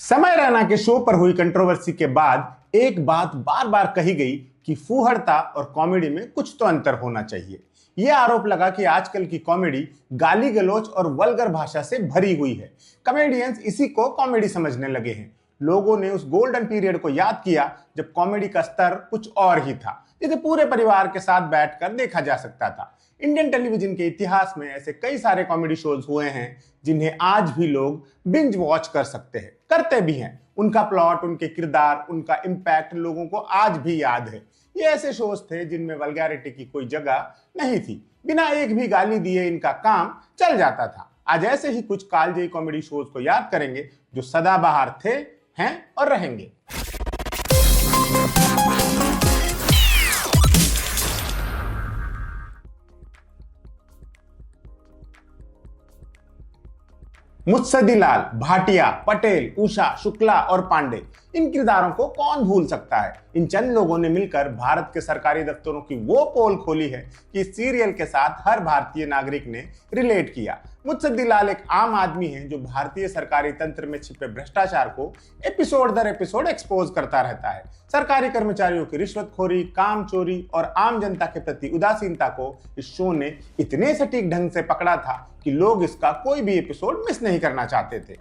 समय रैना के शो पर हुई कंट्रोवर्सी के बाद एक बात बार बार कही गई कि फूहड़ता और कॉमेडी में कुछ तो अंतर होना चाहिए। यह आरोप लगा कि आजकल की कॉमेडी गाली गलौज और वल्गर भाषा से भरी हुई है। कॉमेडियंस इसी को कॉमेडी समझने लगे हैं। लोगों ने उस गोल्डन पीरियड को याद किया जब कॉमेडी का स्तर कुछ और ही था, जिसे पूरे परिवार के साथ बैठकर देखा जा सकता था। इंडियन टेलीविजन के इतिहास में ऐसे कई सारे कॉमेडी शोज हुए हैं जिन्हें आज भी लोग बिंज वॉच कर सकते हैं, करते भी हैं। उनका प्लॉट, उनके किरदार, उनका इम्पैक्ट लोगों को आज भी याद है। ये ऐसे शोज थे जिनमें वल्गैरिटी की कोई जगह नहीं थी। बिना एक भी गाली दिए इनका काम चल जाता था। आज ऐसे ही कुछ कालजयी कॉमेडी शोज को याद करेंगे जो सदाबहार थे, हैं और रहेंगे। मुत्सद्दीलाल, भाटिया, पटेल, उषा, शुक्ला और पांडे, इन किरदारों को कौन भूल सकता है। इन चंद लोगों ने मिलकर भारत के सरकारी दफ्तरों की वो पोल खोली है कि इस सीरियल के साथ हर भारतीय नागरिक ने रिलेट किया। मुत्सद्दीलाल एक आम आदमी है जो भारतीय सरकारी तंत्र में छिपे भ्रष्टाचार को एपिसोड दर एपिसोड एक्सपोज करता रहता है। सरकारी कर्मचारियों की रिश्वतखोरी, काम चोरी और आम जनता के प्रति उदासीनता को इस शो ने इतने सटीक ढंग से पकड़ा था कि लोग इसका कोई भी एपिसोड मिस नहीं करना चाहते थे।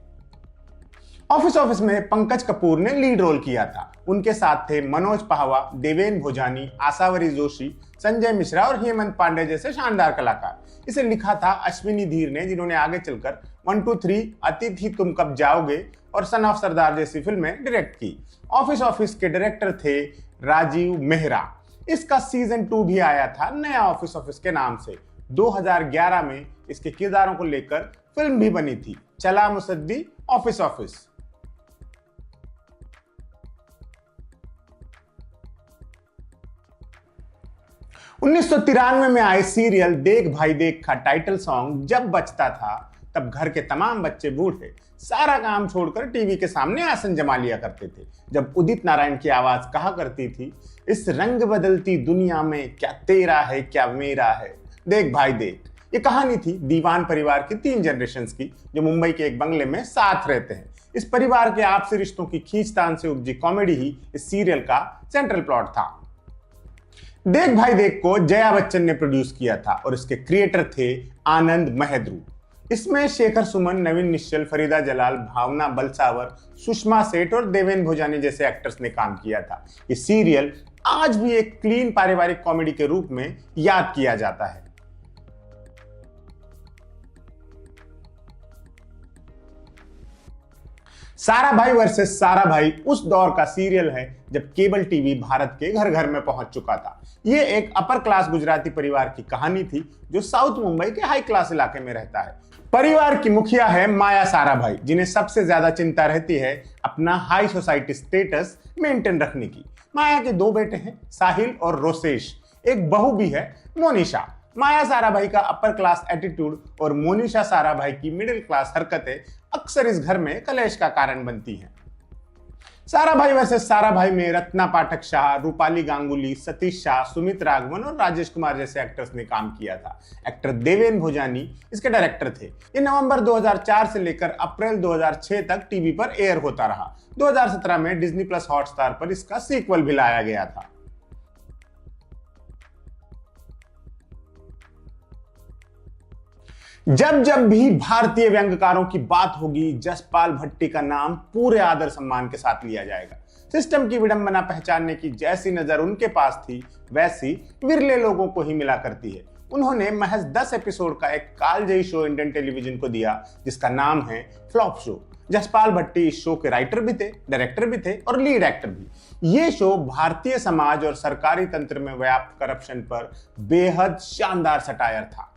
ऑफिस में पंकज कपूर ने लीड रोल किया था। उनके साथ थे मनोज पाहवा, देवेन भोजानी, आसावरी जोशी, संजय मिश्रा और हेमंत पांडे जैसे शानदार कलाकार। इसे लिखा था अश्विनी धीर ने, जिन्होंने आगे चलकर 1, 2, 3, अतिथि तुम कब जाओगे और सन ऑफ सरदार जैसी फिल्में डायरेक्ट की। ऑफिस के डायरेक्टर थे राजीव मेहरा। इसका सीजन 2 भी आया था नया ऑफिस के नाम से। 2011 में इसके किरदारों को लेकर फिल्म भी बनी थी, चला मुसद्दी ऑफिस। 1993 में आए सीरियल देख भाई देख का टाइटल सॉन्ग जब बजता था तब घर के तमाम बच्चे बूढ़े सारा काम छोड़कर टीवी के सामने आसन जमा लिया करते थे। जब उदित नारायण की आवाज कहा करती थी, इस रंग बदलती दुनिया में क्या तेरा है क्या मेरा है, देख भाई देख। ये कहानी थी दीवान परिवार की 3 जनरेशंस की, जो मुंबई के एक बंगले में साथ रहते हैं। इस परिवार के आपसी रिश्तों की खींचतान से उपजी कॉमेडी ही इस सीरियल का सेंट्रल प्लॉट था। देख भाई देख को जया बच्चन ने प्रोड्यूस किया था और इसके क्रिएटर थे आनंद महद्रू। इसमें शेखर सुमन, नवीन निश्चल, फरीदा जलाल, भावना बलसावर, सुषमा सेठ और देवेन भोजानी जैसे एक्टर्स ने काम किया था। ये सीरियल आज भी एक क्लीन पारिवारिक कॉमेडी के रूप में याद किया जाता है। सारा भाई वर्सेस सारा भाई उस दौर का सीरियल है जब केबल टीवी भारत के घर घर में पहुंच चुका था। यह एक अपर क्लास गुजराती परिवार की कहानी थी जो साउथ मुंबई के हाई क्लास इलाके में रहता है। परिवार की मुखिया है माया सारा भाई, जिन्हें सबसे ज्यादा चिंता रहती है अपना हाई सोसाइटी स्टेटस मेंटेन रखने की। माया के 2 बेटे हैं, साहिल और रोसेश। एक बहू भी है, मोनिशा। माया सारा भाई का अपर क्लास एटीट्यूड और मोनिशा सारा भाई की मिडिल क्लास हरकतें अक्सर इस घर में कलेश का कारण बनती हैं। सारा भाई वर्सेस सारा भाई में रत्ना पाठक शाह, रूपाली गांगुली, सतीश शाह, सुमित राघवन और राजेश कुमार जैसे एक्टर्स ने काम किया था। एक्टर देवेन भोजानी इसके डायरेक्टर थे। ये नवंबर 2004 से लेकर अप्रैल 2006 तक टीवी पर एयर होता रहा। 2017 में डिज्नी प्लस हॉटस्टार पर इसका सीक्वल भी लाया गया था। जब भी भारतीय व्यंग्यकारों की बात होगी, जसपाल भट्टी का नाम पूरे आदर सम्मान के साथ लिया जाएगा। सिस्टम की विडंबना पहचानने की जैसी नजर उनके पास थी, वैसी विरले लोगों को ही मिला करती है। उन्होंने महज 10 एपिसोड का एक कालजयी शो इंडियन टेलीविजन को दिया जिसका नाम है फ्लॉप शो। जसपाल भट्टी इस शो के राइटर भी थे, डायरेक्टर भी थे और लीड एक्टर भी। ये शो भारतीय समाज और सरकारी तंत्र में व्याप्त करप्शन पर बेहद शानदार सटायर था।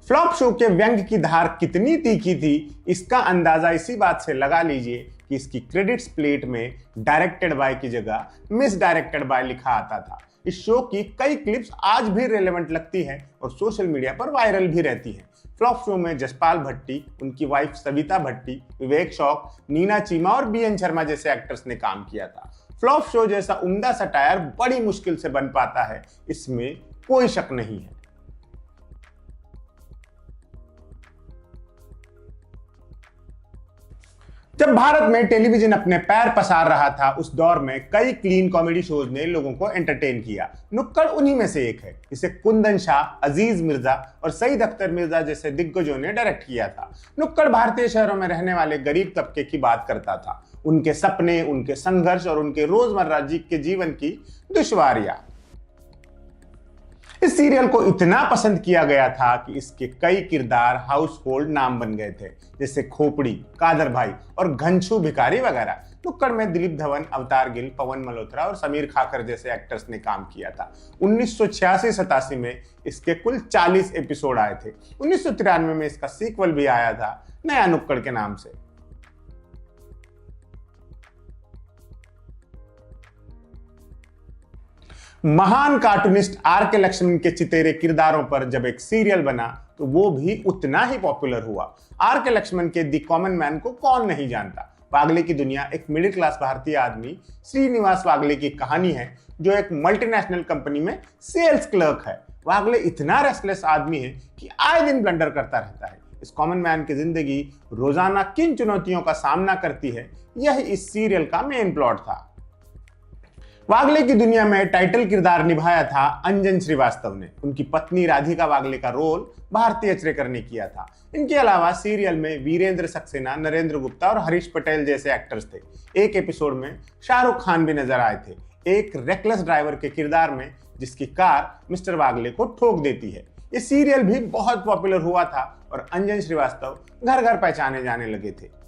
फ्लॉप शो के व्यंग की धार कितनी तीखी थी, इसका अंदाजा इसी बात से लगा लीजिए कि इसकी क्रेडिट्स प्लेट में डायरेक्टेड बाय की जगह मिस डायरेक्टेड बाय लिखा आता था। इस शो की कई क्लिप्स आज भी रेलेवेंट लगती हैं और सोशल मीडिया पर वायरल भी रहती हैं। फ्लॉप शो में जसपाल भट्टी, उनकी वाइफ सविता भट्टी, विवेक शौक, नीना चीमा और बीएन शर्मा जैसे एक्टर्स ने काम किया था। फ्लॉप शो जैसा उम्दा सटायर बड़ी मुश्किल से बन पाता है, इसमें कोई शक नहीं है। जब भारत में टेलीविजन अपने पैर पसार रहा था, उस दौर में कई क्लीन कॉमेडी शोज ने लोगों को एंटरटेन किया। नुक्कड़ उन्हीं में से एक है। इसे कुंदन शाह, अजीज मिर्जा और सईद अख्तर मिर्जा जैसे दिग्गजों ने डायरेक्ट किया था। नुक्कड़ भारतीय शहरों में रहने वाले गरीब तबके की बात करता था, उनके सपने, उनके संघर्ष और उनके रोजमर्रा के जीवन की दुश्वारियां। इस सीरियल को इतना पसंद किया गया था कि इसके कई किरदार हाउस होल्ड नाम बन गए थे, जैसे खोपड़ी, कादर भाई और घनछू भिखारी वगैरह। नुक्कड़ में दिलीप धवन, अवतार गिल, पवन मल्होत्रा और समीर खाकर जैसे एक्टर्स ने काम किया था। 1986-87 में इसके कुल 40 एपिसोड आए थे। 1993 में इसका सीक्वल भी आया था, नया नुक्कड़ के नाम से। महान कार्टूनिस्ट आर के लक्ष्मण के चितेरे किरदारों पर जब एक सीरियल बना तो वो भी उतना ही पॉपुलर हुआ। आर के लक्ष्मण के द कॉमन मैन को कौन नहीं जानता। वागले की दुनिया एक मिडिल क्लास भारतीय आदमी श्रीनिवास वागले की कहानी है, जो एक मल्टीनेशनल कंपनी में सेल्स क्लर्क है। वागले इतना रेस्टलेस आदमी है कि आए दिन ब्लंडर करता रहता है। इस कॉमन मैन की जिंदगी रोजाना किन चुनौतियों का सामना करती है, यह इस सीरियल का मेन प्लॉट था। वागले की दुनिया में टाइटल किरदार निभाया था अंजन श्रीवास्तव ने। उनकी पत्नी राधिका वागले का रोल भारती अचरेकर ने किया था। इनके अलावा सीरियल में वीरेंद्र सक्सेना, नरेंद्र गुप्ता और हरीश पटेल जैसे एक्टर्स थे। एक एपिसोड में शाहरुख खान भी नजर आए थे, एक रेकलेस ड्राइवर के किरदार में, जिसकी कार मिस्टर वागले को ठोक देती है। ये सीरियल भी बहुत पॉपुलर हुआ था और अंजन श्रीवास्तव घर घर पहचाने जाने लगे थे।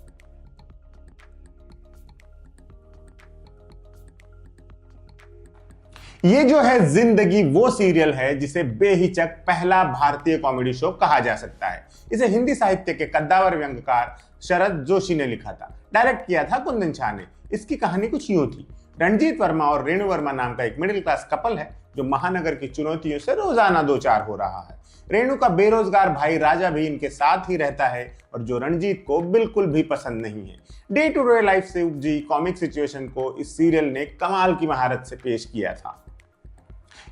ये जो है जिंदगी, वो सीरियल है जिसे बेहिचक पहला भारतीय कॉमेडी शो कहा जा सकता है। इसे हिंदी साहित्य के कद्दावर व्यंग्यकार शरद जोशी ने लिखा था। डायरेक्ट किया था कुंदन शाह ने। इसकी कहानी कुछ यूं थी। रणजीत वर्मा और रेणु वर्मा नाम का एक मिडिल क्लास कपल है, जो महानगर की चुनौतियों से रोजाना दो चार हो रहा है। रेणु का बेरोजगार भाई राजा भी इनके साथ ही रहता है, और जो रणजीत को बिल्कुल भी पसंद नहीं है। डे टू डे लाइफ से उपजी कॉमिक सिचुएशन को इस सीरियल ने कमाल की महारत से पेश किया था।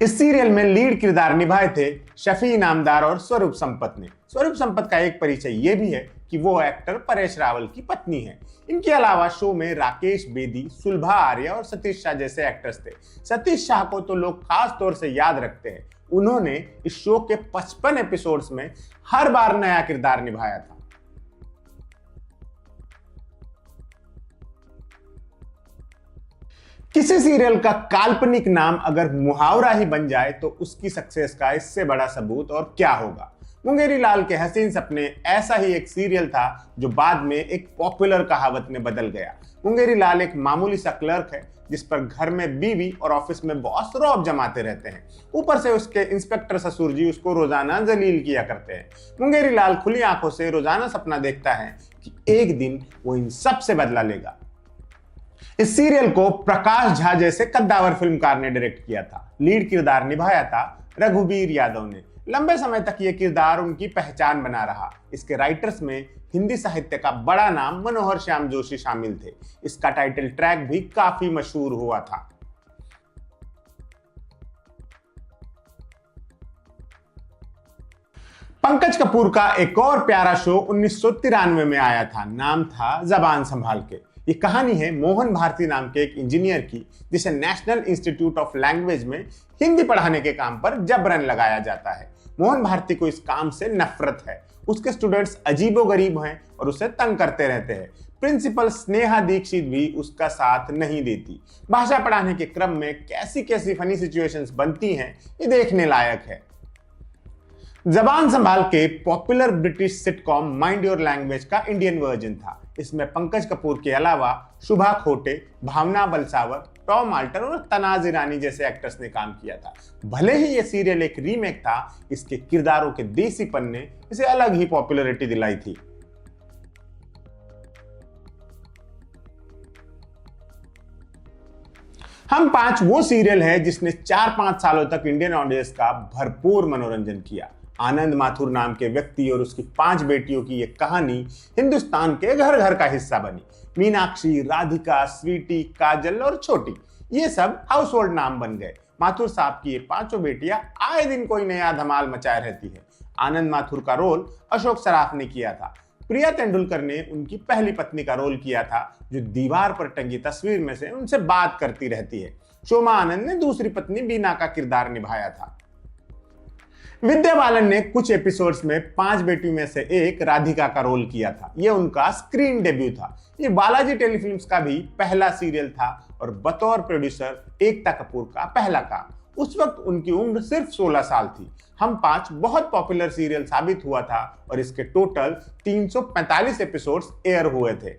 इस सीरियल में लीड किरदार निभाए थे शफी इनामदार और स्वरूप संपत ने। स्वरूप संपत का एक परिचय यह भी है कि वो एक्टर परेश रावल की पत्नी है। इनके अलावा शो में राकेश बेदी, सुलभा आर्य और सतीश शाह जैसे एक्टर्स थे। सतीश शाह को तो लोग खास तौर से याद रखते हैं। उन्होंने इस शो के 55 एपिसोड्स में हर बार नया किरदार निभाया था। किसी सीरियल का काल्पनिक नाम अगर मुहावरा ही बन जाए तो उसकी सक्सेस का इससे बड़ा सबूत और क्या होगा। मुंगेरी लाल के हसीन सपने ऐसा ही एक सीरियल था, जो बाद में एक पॉपुलर कहावत में बदल गया। मुंगेरी लाल एक मामूली सा क्लर्क है, जिस पर घर में बीवी और ऑफिस में बॉस रौब जमाते रहते हैं। ऊपर से उसके इंस्पेक्टर ससुर जी उसको रोजाना जलील किया करते हैं। मुंगेरी लाल खुली आंखों से रोजाना सपना देखता है कि एक दिन वो इन सब से बदला लेगा। इस सीरियल को प्रकाश झा जैसे कद्दावर फिल्मकार ने डायरेक्ट किया था। लीड किरदार निभाया था रघुवीर यादव ने। लंबे समय तक यह किरदार उनकी पहचान बना रहा। इसके राइटर्स में हिंदी साहित्य का बड़ा नाम मनोहर श्याम जोशी शामिल थे। इसका टाइटल ट्रैक भी काफी मशहूर हुआ था। पंकज कपूर का एक और प्यारा शो 1993 में आया था। नाम था जबान संभाल के। ये कहानी है मोहन भारती नाम के एक इंजीनियर की, जिसे नेशनल इंस्टीट्यूट ऑफ लैंग्वेज में हिंदी पढ़ाने के काम पर जबरन लगाया जाता है। मोहन भारती को इस काम से नफरत है। उसके स्टूडेंट्स अजीबोगरीब हैं और उसे तंग करते रहते हैं। प्रिंसिपल स्नेहा दीक्षित भी उसका साथ नहीं देती। भाषा पढ़ाने के क्रम में कैसी कैसी फनी सिचुएशंस बनती हैं, ये देखने लायक है। जबान संभाल के popular British sitcom mind your language का इंडियन वर्जन था। इसमें पंकज कपूर के अलावा शुभा खोटे, भावना बलसावर, टॉम आल्टर और तनाज ईरानी जैसे एक्टर्स ने काम किया था। भले ही यह सीरियल एक रीमेक था, इसके किरदारों के देसीपन ने इसे अलग ही पॉपुलैरिटी दिलाई थी। हम पांच वो सीरियल है जिसने 4-5 सालों तक इंडियन ऑडियंस का भरपूर मनोरंजन किया। आनंद माथुर नाम के व्यक्ति और उसकी 5 बेटियों की यह कहानी हिंदुस्तान के घर घर का हिस्सा बनी। मीनाक्षी, राधिका, स्वीटी, काजल और छोटी, ये सब हाउस होल्ड नाम बन गए। माथुर साहब की ये 5 बेटियां आए दिन कोई नया धमाल मचाए रहती है। आनंद माथुर का रोल अशोक सराफ ने किया था। प्रिया तेंदुलकर ने उनकी पहली पत्नी का रोल किया था, जो दीवार पर टंगी तस्वीर में से उनसे बात करती रहती है। शोमा आनंद ने दूसरी पत्नी बीना का किरदार निभाया था। विद्या बालन ने कुछ एपिसोड्स में 5 बेटियों में से एक राधिका का रोल किया था। यह उनका स्क्रीन डेब्यू था। ये बालाजी टेलीफिल्म्स का भी पहला सीरियल था और बतौर प्रोड्यूसर एकता कपूर का पहला काम। उस वक्त उनकी उम्र सिर्फ 16 साल थी। हम 5 बहुत पॉपुलर सीरियल साबित हुआ था और इसके टोटल 345 एपिसोड्स एयर हुए थे।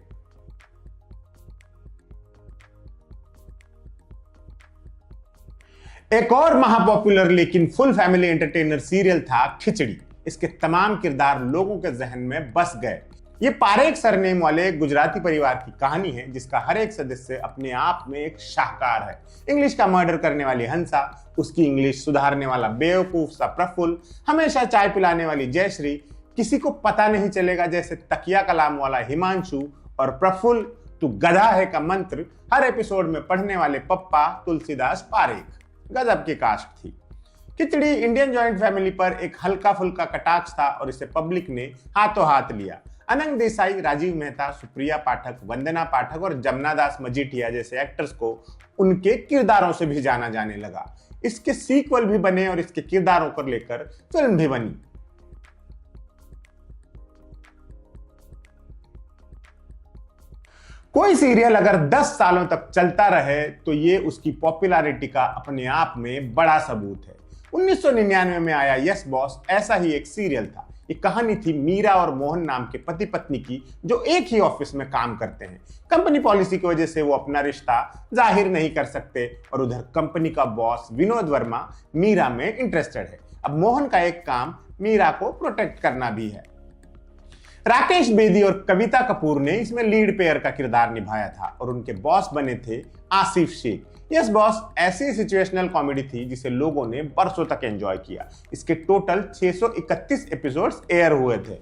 एक और महापॉपुलर लेकिन फुल फैमिली एंटरटेनर सीरियल था खिचड़ी। इसके तमाम किरदार लोगों के जहन में बस गए। ये पारेख सरनेम वाले एक गुजराती परिवार की कहानी है, जिसका हर एक सदस्य अपने आप में एक शाहकार है। इंग्लिश का मर्डर करने वाली हंसा, उसकी इंग्लिश सुधारने वाला बेवकूफ सा प्रफुल्ल, हमेशा चाय पिलाने वाली जयश्री, किसी को पता नहीं चलेगा जैसे तकिया कलाम वाला हिमांशु, और प्रफुल्ल तू गधा है का मंत्र हर एपिसोड में पढ़ने वाले पप्पा तुलसीदास पारेख। गजब की कास्ट थी। खिचड़ी इंडियन जॉइंट फैमिली पर एक हल्का फुल्का कटाक्ष था और इसे पब्लिक ने हाथों हाथ लिया। अनंग देसाई, राजीव मेहता, सुप्रिया पाठक, वंदना पाठक और जमुना दास मजीठिया जैसे एक्टर्स को उनके किरदारों से भी जाना जाने लगा। इसके सीक्वल भी बने और इसके किरदारों को लेकर फिल्म भी बनी। कोई सीरियल अगर 10 सालों तक चलता रहे तो ये उसकी पॉपुलैरिटी का अपने आप में बड़ा सबूत है। 1999 में आया यस बॉस ऐसा ही एक सीरियल था। ये कहानी थी मीरा और मोहन नाम के पति पत्नी की, जो एक ही ऑफिस में काम करते हैं। कंपनी पॉलिसी की वजह से वो अपना रिश्ता जाहिर नहीं कर सकते और उधर कंपनी का बॉस विनोद वर्मा मीरा में इंटरेस्टेड है। अब मोहन का एक काम मीरा को प्रोटेक्ट करना भी है। राकेश बेदी और कविता कपूर ने इसमें लीड पेयर का किरदार निभाया था और उनके बॉस बने थे आसिफ शेख। यस बॉस ऐसी सिचुएशनल कॉमेडी थी जिसे लोगों ने बरसों तक एंजॉय किया। इसके टोटल 631 एपिसोड्स एयर हुए थे।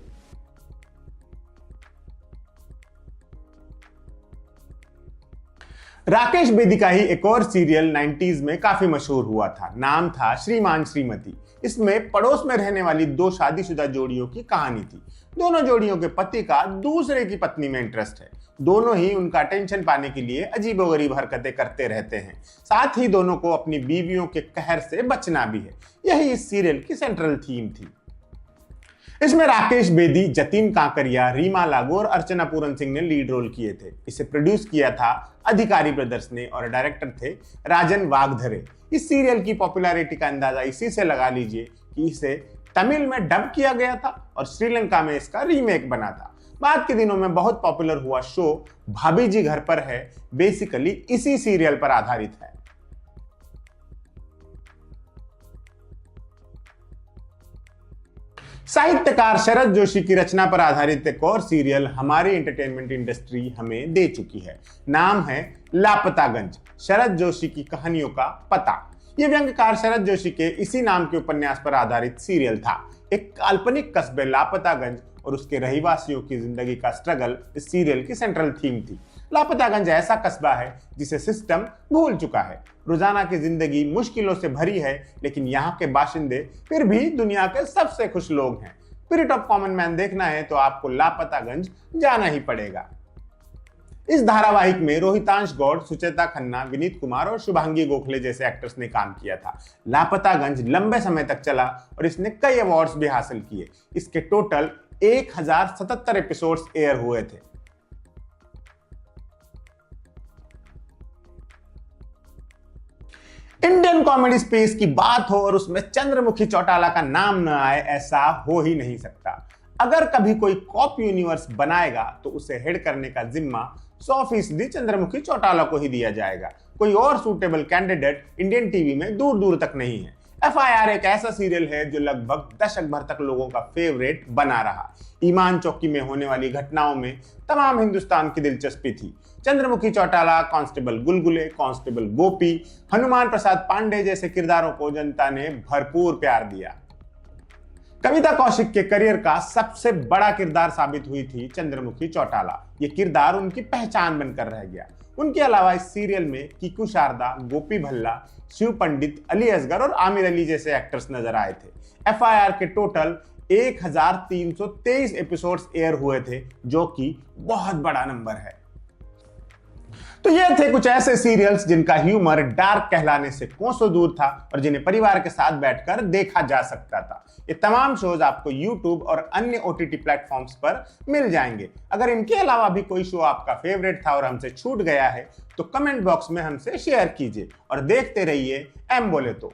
राकेश बेदी का ही एक और सीरियल 90s में काफी मशहूर हुआ था। नाम था श्रीमान श्रीमती। इसमें पड़ोस में रहने वाली 2 शादीशुदा जोड़ियों की कहानी थी। दोनों जोड़ियों के पति का दूसरे की पत्नी में इंटरेस्ट है। दोनों ही उनका अटेंशन पाने के लिए अजीबोगरीब हरकतें करते रहते हैं। साथ ही दोनों को अपनी बीवियों के कहर से बचना भी है। यही इस सीरियल की सेंट्रल थीम थी। इसमें राकेश बेदी, जतीन कांकरिया, रीमा लागू और अर्चना पूरन सिंह ने लीड रोल किए थे। इसे प्रोड्यूस किया था अधिकारी ब्रदर्स ने और डायरेक्टर थे राजन वागधरे। इस सीरियल की पॉपुलैरिटी का अंदाजा इसी से लगा लीजिए कि इसे तमिल में डब किया गया था और श्रीलंका में इसका रीमेक बना था। बाद के दिनों में बहुत पॉपुलर हुआ शो भाभी जी घर पर है बेसिकली इसी सीरियल पर आधारित है। साहित्यकार शरद जोशी की रचना पर आधारित एक और सीरियल हमारी एंटरटेनमेंट इंडस्ट्री हमें दे चुकी है। नाम है लापतागंज, शरद जोशी की कहानियों का पता। यह व्यंग्यकार शरद जोशी के इसी नाम के उपन्यास पर आधारित सीरियल था। एक काल्पनिक कस्बे लापतागंज और उसके रहीवासियों की जिंदगी का स्ट्रगल इस सीरियल की सेंट्रल थीम थी। लापतागंज ऐसा कस्बा है जिसे सिस्टम भूल चुका है। रोजाना की जिंदगी मुश्किलों से भरी है, लेकिन यहाँ के बाशिंदे फिर भी दुनिया के सबसे खुश लोग हैं। स्पिरिट ऑफ कॉमन मैन देखना है तो आपको लापतागंज जाना ही पड़ेगा। इस धारावाहिक में रोहितांश गौड़, सुचेता खन्ना, विनीत कुमार और शुभांगी गोखले जैसे एक्टर्स ने काम किया था। लापतागंज लंबे समय तक चला और इसने कई अवार्ड्स भी हासिल किए। इसके टोटल 1077 एपिसोड्स एयर हुए थे। इंडियन कॉमेडी स्पेस की बात हो और उसमें चंद्रमुखी चौटाला का नाम न आए, ऐसा हो ही नहीं सकता। अगर कभी कोई कॉप यूनिवर्स बनाएगा तो उसे हेड करने का जिम्मा 100% चंद्रमुखी चौटाला को ही दिया जाएगा। कोई और सूटेबल कैंडिडेट इंडियन टीवी में दूर दूर तक नहीं है। FIR एक ऐसा सीरियल है जो लगभग दशक भर तक लोगों का फेवरेट बना रहा। ईमान चौकी में होने वाली घटनाओं में तमाम हिंदुस्तान की दिलचस्पी थी। चंद्रमुखी चौटाला, कांस्टेबल गुलगुले, कांस्टेबल गोपी, हनुमान प्रसाद पांडे जैसे किरदारों को जनता ने भरपूर प्यार दिया। कविता कौशिक के करियर का सबसे बड़ा किरदार साबित हुई थी चंद्रमुखी चौटाला। ये किरदार उनकी पहचान बनकर रह गया। उनके अलावा इस सीरियल में कीकू शारदा, गोपी भल्ला, शिव पंडित, अली असगर और आमिर अली जैसे एक्टर्स नजर आए थे। FIR के टोटल 1323 एपिसोड्स एयर हुए थे, जो कि बहुत बड़ा नंबर है। तो ये थे कुछ ऐसे सीरियल्स जिनका ह्यूमर डार्क कहलाने से कोसों दूर था और जिन्हें परिवार के साथ बैठकर देखा जा सकता था। ये तमाम शोज आपको YouTube और अन्य OTT प्लेटफॉर्म्स पर मिल जाएंगे। अगर इनके अलावा भी कोई शो आपका फेवरेट था और हमसे छूट गया है तो कमेंट बॉक्स में हमसे शेयर कीजिए और देखते रहिए एम बोले तो।